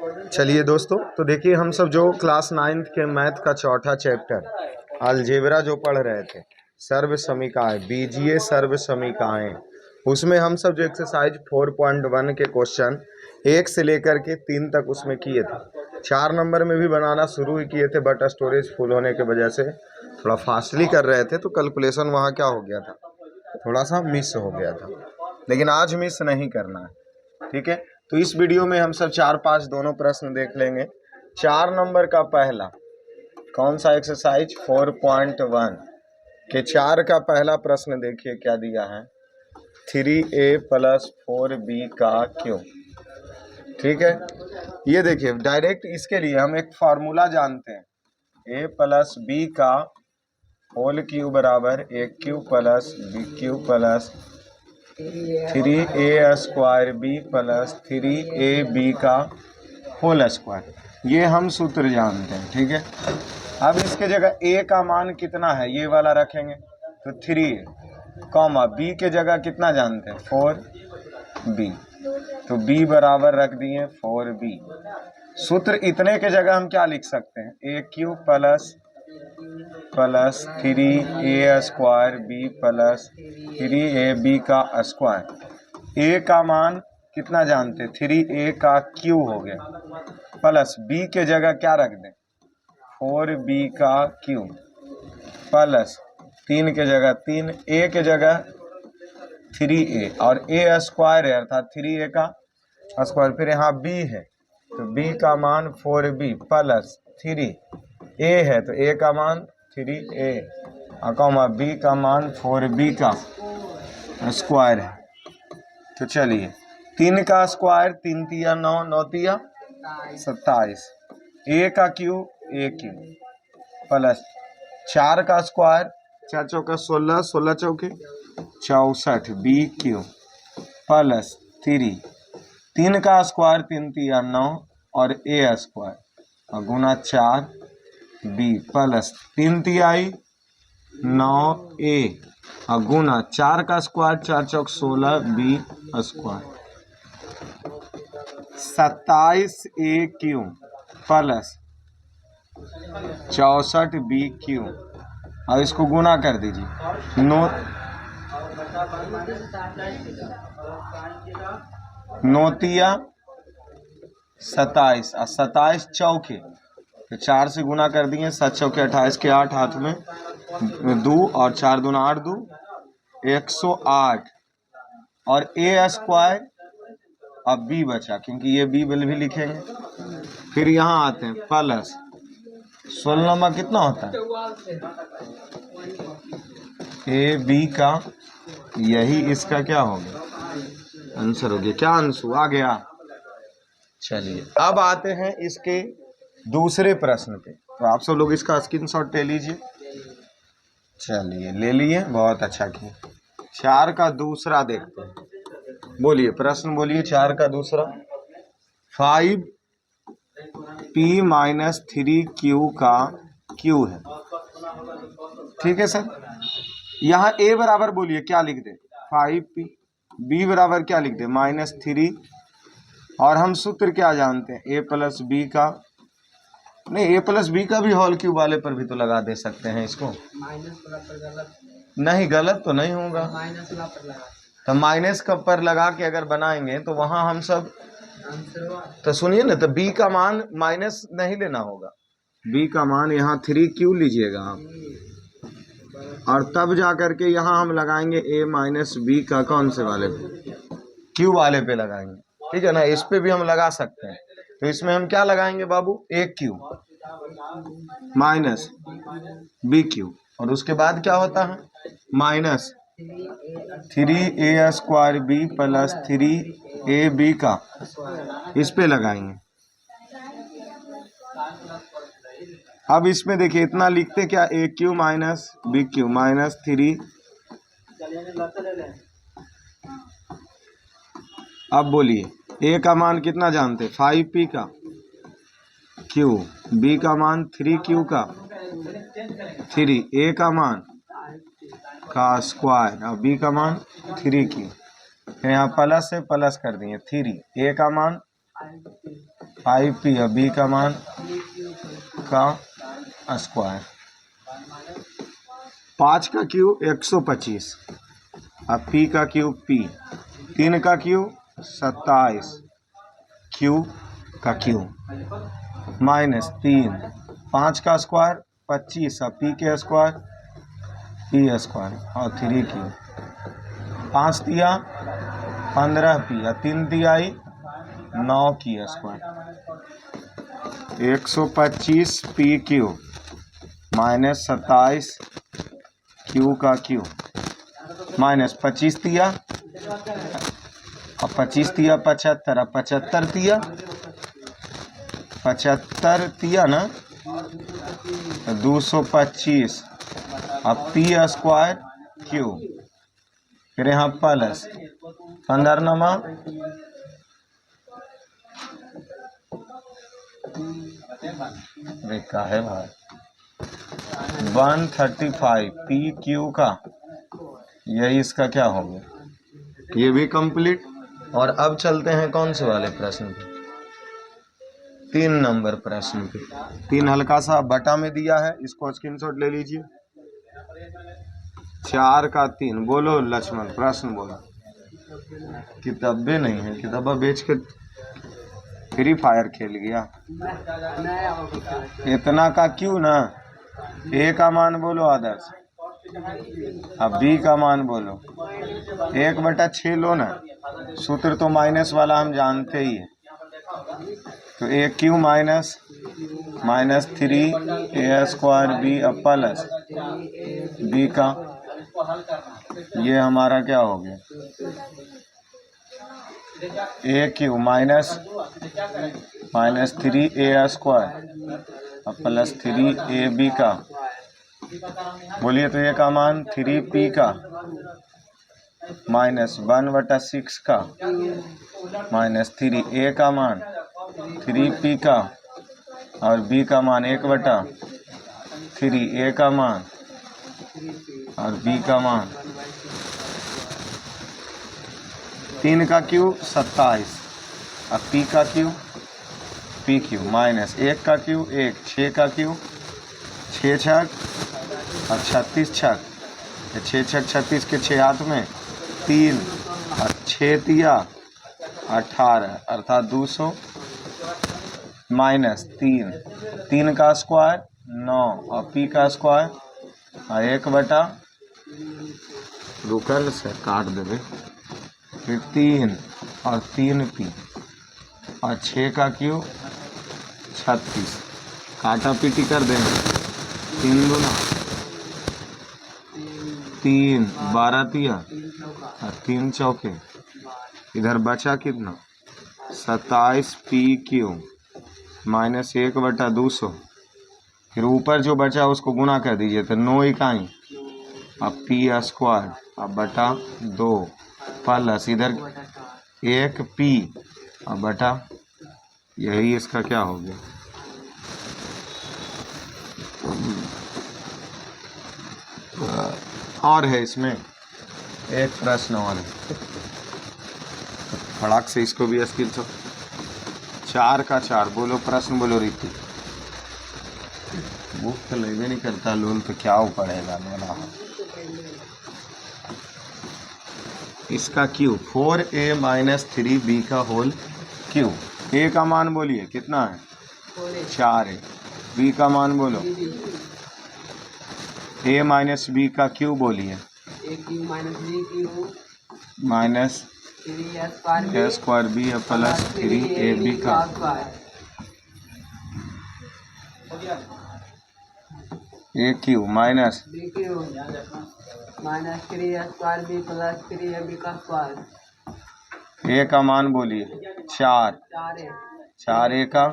चलिए दोस्तों, तो देखिए हम सब जो क्लास 9th के मैथ का चौथा चैप्टर अलजेब्रा जो पढ़ रहे थे, सर्व समीकरण बीजीय सर्व समीकरण, उसमें हम सब जो एक्सरसाइज 4.1 के क्वेश्चन 1 से लेकर के 3 तक उसमें किए थे। 4 नंबर में भी बनाना शुरू ही किए थे, बट स्टोरेज फुल होने की वजह से थोड़ा फास्टली कर रहे थे, तो कैलकुलेशन वहाँ क्या हो गया था, थोड़ा सा मिस हो गया था। लेकिन आज मिस नहीं करना है, ठीक है। तो इस वीडियो में हम सब 4-5 दोनों प्रश्न देख लेंगे। 4 नंबर का पहला कौन सा एक्सरसाइज 4.1 के 4 का पहला प्रश्न देखिए क्या दिया है, 3a + 4b का क्यों। ठीक है, ये देखिए डायरेक्ट इसके लिए हम एक फार्मूला जानते हैं, a + b का होल क्यूब बराबर a³ + b³ + 3a² b + 3ab का होल स्क्वायर। ये हम सूत्र जानते हैं, ठीक है। अब इसके जगह a का मान कितना है ये वाला रखेंगे, तो 3 कॉमा b के जगह कितना जानते हैं 4b, तो b बराबर रख दिए 4b। सूत्र इतने के जगह हम क्या लिख सकते हैं, a³ + 3a² b + 3ab का स्क्वायर। a का मान कितना जानते, 3a का क्यू हो गया, प्लस b के जगह क्या रख दें 4b का क्यू, प्लस 3 के जगह 3, a के जगह 3a और a स्क्वायर है अर्थात 3a का स्क्वायर, फिर यहाँ b है तो b का मान 4b प्लस 3a है तो a का मान 3a कॉमा b का मान 4b का स्क्वायर है। तो चलिए 3 का स्क्वायर 3 तिया 9, 9 तिया 27, a का क्यूब a³ प्लस 4 का स्क्वायर 4 चौका 16, 16 चौके 64 b³ प्लस 3 का स्क्वायर 3 तिया 9 और a स्क्वायर और गुना 4b प्लस 3 तिहाई 9a और गुना 4 का स्क्वायर 4 चौक 16 b square 27a³ plus 64 b³ और इसको गुना कर दीजिए 9 तिया 27 और 27 चौके, तो 4 से गुना कर दिए 7 चौके 28 के 8 हाथ में 2 और 4 दूना 8 2 108 और a स्क्वायर, अब b बचा क्योंकि ये b बिल भी लिखेंगे। फिर यहाँ आते हैं प्लस 16 में कितना होता है a b का, यही इसका क्या हो गया आंसर हो गया। क्या आंसर आ गया। चलिए अब आते हैं इसके दूसरे प्रश्न पे, तो आप सब लोग इसका स्क्रीनशॉट ले लीजिए। चलिए ले लिए, बहुत अच्छा किया। 4 का दूसरा देखते हैं, बोलिए प्रश्न बोलिए। 4 का दूसरा 5p - 3q का q है, ठीक है सर। यहाँ a बराबर बोलिए क्या लिख दे 5p, b बराबर क्या लिख दे -3, और हम सूत्र क्या जानते हैं a + b का, नहीं a + b का भी होल क्यूब वाले पर भी तो लगा दे सकते हैं इसको, नहीं गलत तो नहीं होगा, तो माइनस का पर लगा के अगर बनाएंगे तो वहां हम सब, तो सुनिए ना, तो b का मान माइनस नहीं लेना होगा, b का मान यहाँ 3q लीजिएगा आप, और तब जा करके यहाँ हम लगाएंगे a - b का कौन से वाले पे, q वाले पे लगाएंगे, ठीक है ना। इस पे भी हम लगा सकते हैं, तो इसमें हम क्या लगाएंगे बाबू a³ - b³ और उसके बाद क्या होता है -3a² b + 3ab का, इस पे लगाएंगे। अब इसमें देखिए इतना लिखते क्या a³ - b³ -3, अब बोलिए a का मान कितना जानते 5p का q, b का मान 3q का 3, a का मान का स्क्वायर और b का मान 3q, यहाँ प्लस से प्लस कर दिए 3, a का मान 5p और b का मान का स्क्वायर। 5 का क्यूब 125 अब p का क्यूब p, 3 का क्यूब 27 क्यूब का क्यूब माइनस 3, 5 का स्क्वायर 25 अब p के स्क्वायर p स्क्वायर और 3 क्यूब। 5 दिया 15p और 3 दियाई 9 की square. 125 p cube minus 27 Q का क्यूब माइनस 25 दिया और 25 दिया 75 अब 75 दिया 75 दिया ना तो 225 अब पी स्क्वायर क्यूब, फिर यहाँ प्लस 15 नमा का है भाई 135 पी क्यू का, यही इसका क्या हो गया। ये भी कंप्लीट। और अब चलते हैं कौन से वाले प्रश्न पे, 3 नंबर प्रश्न पे। 3 हल्का सा बटा में दिया है, इसको स्क्रीनशॉट ले लीजिए। 4 का 3 बोलो लक्ष्मण, प्रश्न बोलो। किताबें नहीं है, किताबें बेच के फ्री फायर खेल गया। इतना का क्यों ना, ए का मान बोलो आदर्श, अब बी का मान बोलो। 1/6 लो ना, सूत्र तो माइनस वाला हम जानते ही है, तो ए cube minus -3 a square B अब प्लस बी का, ये हमारा क्या हो गया ए क्यू -3 ए स्क्वायर अब प्लस 3 ए बी का। बोलिए तो ए का मान 3p का -1/6 का -3 ए का मान 3p का और b का मान 1/3 ए का मान और b का मान। 3 का क्यूब 27 अब p का क्यूब p क्यूब माइनस 1 का क्यूब 1, 6 का क्यूब 6 छक और 36 छक, 6 छक 36 के 6 हाथ में 3 और 6 दिया 18 अर्थात 200 माइनस 3 का स्क्वायर 9 और p का स्क्वायर और 1/, रुकल से काट देवे, फिर 3 और 3p और 6 का क्यूब 36, काटा पीटी कर देंगे। 3 गुना 3 12 तिया और 3 चौके, इधर बचा कितना 27p क्यूब माइनस 1/200, फिर ऊपर जो बचा उसको गुना कर दीजिए तो 9 इकाई अब p स्क्वायर अब बटा 2 प्लस इधर 1p अब बटा, यही इसका क्या हो गया। और है इसमें एक प्रश्न और है, फटाक से इसको भी स्किल तो 4 का 4 बोलो, प्रश्न बोलो रीति। बुक तो लेवे नहीं करता लोन तो क्या पड़ेगा मेरा। इसका क्यूब 4a - 3b का होल क्यूब। a का मान बोलिए कितना है 4 है, b का मान बोलो a माइनस b का क्यूब बोलिए minus A square B plus 3ab का। A cube minus -3a² b plus 3ab का स्क्वायर। ए का मान बोलिए 4 4a का,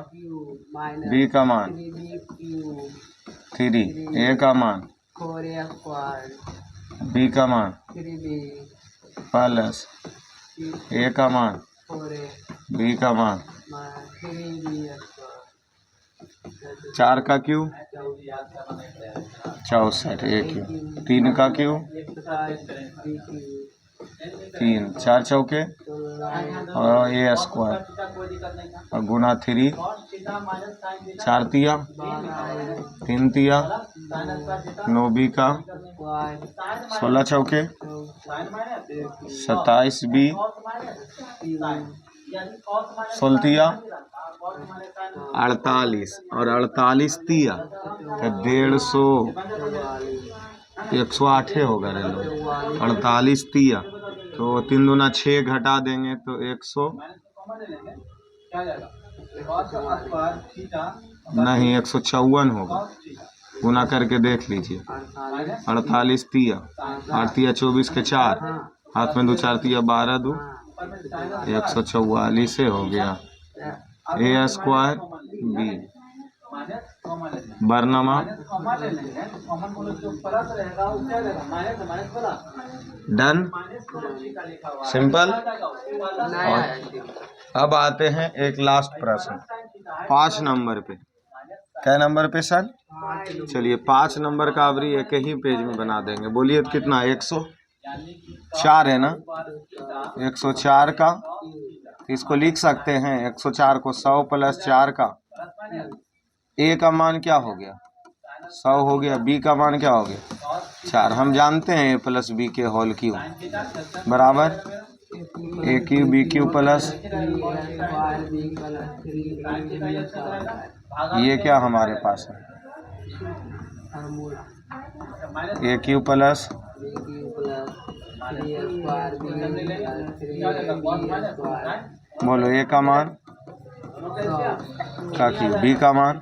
बी का मान 3, ए का मान 4a², बी का मान 3b प्लस ए का मान 4a बी का मान 3b²। 4 का क्यूब 64 ए क्यूब, 3 का क्यूब 127 b³ 3 4 चौके 16 और ए स्क्वायर और गुना 3 4 तिया 3 तिया 9 बी का 16 चौके 27 बी 16 तिया 48 और 48 तिया तो 150 होगा रे लोग 48 तिया तो 3 दूना 6 घटा देंगे तो 100 नहीं 154 होगा गुना करके देख लीजिए 48 तिया 8 तिया 24 के 4 हाथ में 2 4 तिया 12 2 144 से हो गया ए स्क्वायर बी बरनामा डन सिंपल। और अब आते हैं एक लास्ट प्रश्न 5 नंबर पे। क्या नंबर पे सर? चलिए 5 नंबर का अवरी एक ही पेज में बना देंगे। बोलिए तो कितना 104 है ना 104 का इसको लिख सकते हैं 104 को 100 प्लस 4 का ए का मान क्या हो गया 100 हो गया बी का मान क्या हो गया 4 हम जानते हैं ए प्लस बी के होल क्यू बराबर ए क्यू बी क्यू प्लस ये क्या हमारे पास है ए क्यू प्लस बोलो ए का मान क्या क्यू बी का मान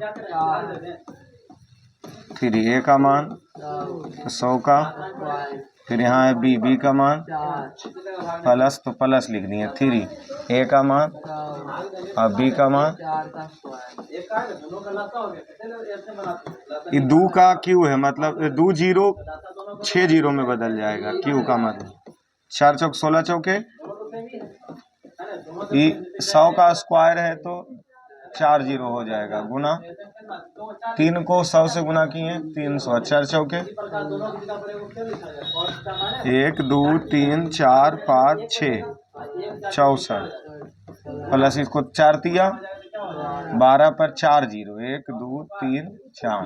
3 ए का मान 100 का फिर यहाँ है बी का मान प्लस तो प्लस लिख दिए 3 ए का मान और बी का मान ये 2 का क्यू है मतलब 2 0 6 0 में बदल जाएगा क्यू का मतलब 4 चौक 16 चौके 100 का स्क्वायर है तो 4 0 हो जाएगा गुना 3 को 100 से गुना किए 300 4 चौके 1 2 3 4 5 6 64 प्लस इसको 4 तिया 12 पर 4 0 1 2 3 4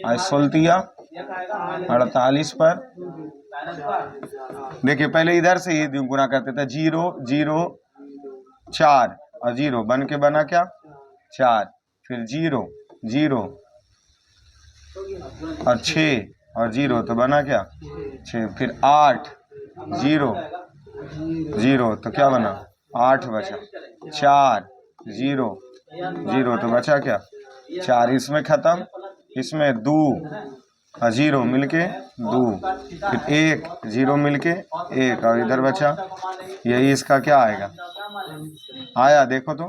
और 16 तिया 48 पर देखिए पहले इधर से ही गुना करते थे 0 0 4 और 0 बन के बना क्या 4 फिर 0 0 और 6 और 0 तो बना क्या 6 फिर 8 0 0 तो क्या बना 8 बचा 4 0 0 तो बचा क्या 4 इसमें खत्म इसमें 2 और 0 मिलके 2 फिर 1 0 मिलके 1 और इधर बचा यही इसका क्या आएगा आया देखो तो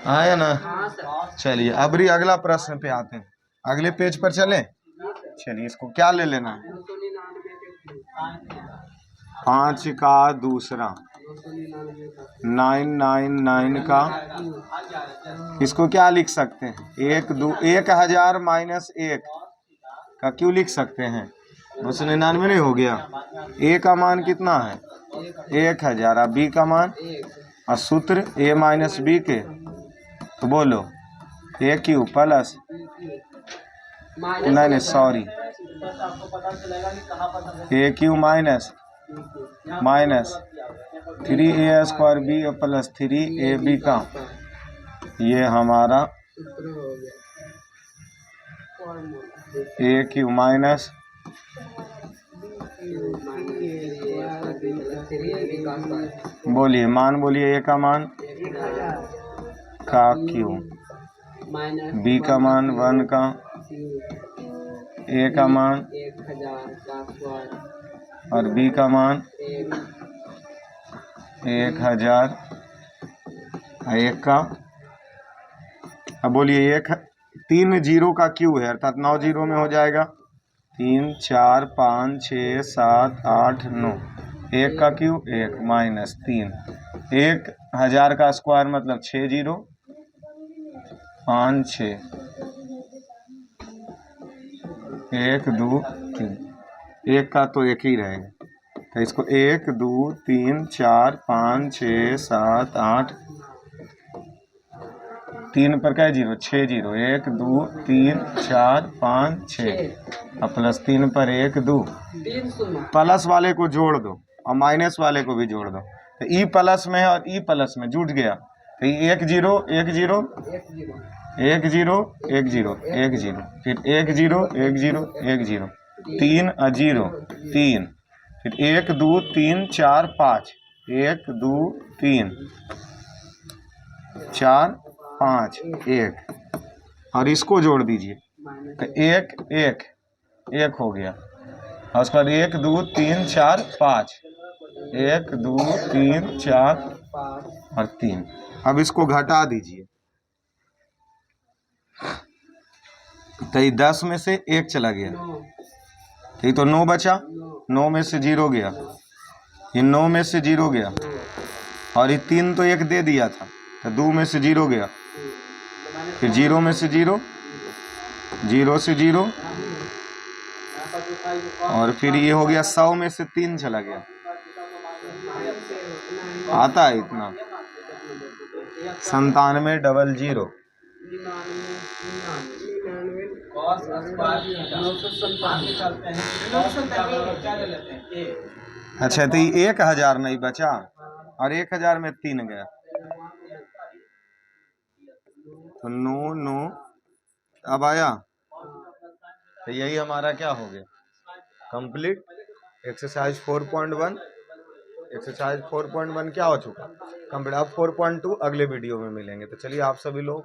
आया ना। चलिए अब अगला प्रश्न पे आते हैं अगले पेज पर चलें। चलिए इसको क्या ले लेना है 5 का दूसरा 999 का इसको क्या लिख सकते हैं 1000 माइनस 1 का क्यों लिख सकते हैं 299 नहीं हो गया ए का मान कितना है 1000 और बी का मान और सूत्र ए माइनस बी के तो बोलो ए क्यू प्लस नहीं sorry a cube minus 3 a square B plus 3 a b का ये हमारा ए क्यू माइनस बोलिए मान बोलिए ए का मान का क्यू बी का मान 1 का ए का मान 1000 और बी का मान 1000 1 का अब बोलिए 3 0 का क्यू है अर्थात 9 0 में हो जाएगा 3 4 5 6 7 8 9 1 का क्यू 1 माइनस 3 1000 का स्क्वायर मतलब 6 0 5 6 1 2 3 एक का तो एक ही रहेगा, तो इसको 1 2 3 4 5 6 7 8, 3 पर क्या है 0, 6 0, 1 2 3 4 5 6, अब प्लस 3 पर 1 2, 3 शून्य प्लस वाले को जोड़ दो और माइनस वाले को भी जोड़ दो, तो ई प्लस में है और ई प्लस में जुट गया, तो 1 0 1 0 1 0 1 0 1 0 1 0, फिर 1 0 1 0 1 0, 3 और 0 3, फिर 1 2 3 4 5, 1 2 3 4 5 1, और इसको जोड़ दीजिए, तो 1 1 1 हो गया, और उसके बाद 1 2 3 4 5, 1 2 3 4 5 और 3, अब इसको घटा दीजिए, तो ये 10 में से 1 चला गया, 9 तो ये तो 9 बचा, 9 में से 0 गया, ये 9 में से 0 गया, और ये 3 तो 1 दे दिया था, तो 2 में से 0 गया, फिर 0 में से 0, 0 से 0, और फिर ये हो गया 100 में से 3 चला गया, आता है इतना 9700, 997 अच्छा, तो ये 1000 नहीं बचा, और 1000 में 3 गया, तो 9 9, अब आया, तो यही हमारा क्या हो गया कंप्लीट एक्सरसाइज 4.1, एक्सरसाइज 4.1 क्या हो चुका कंप्लीट। अब 4.2 अगले वीडियो में मिलेंगे, तो चलिए आप सभी लोग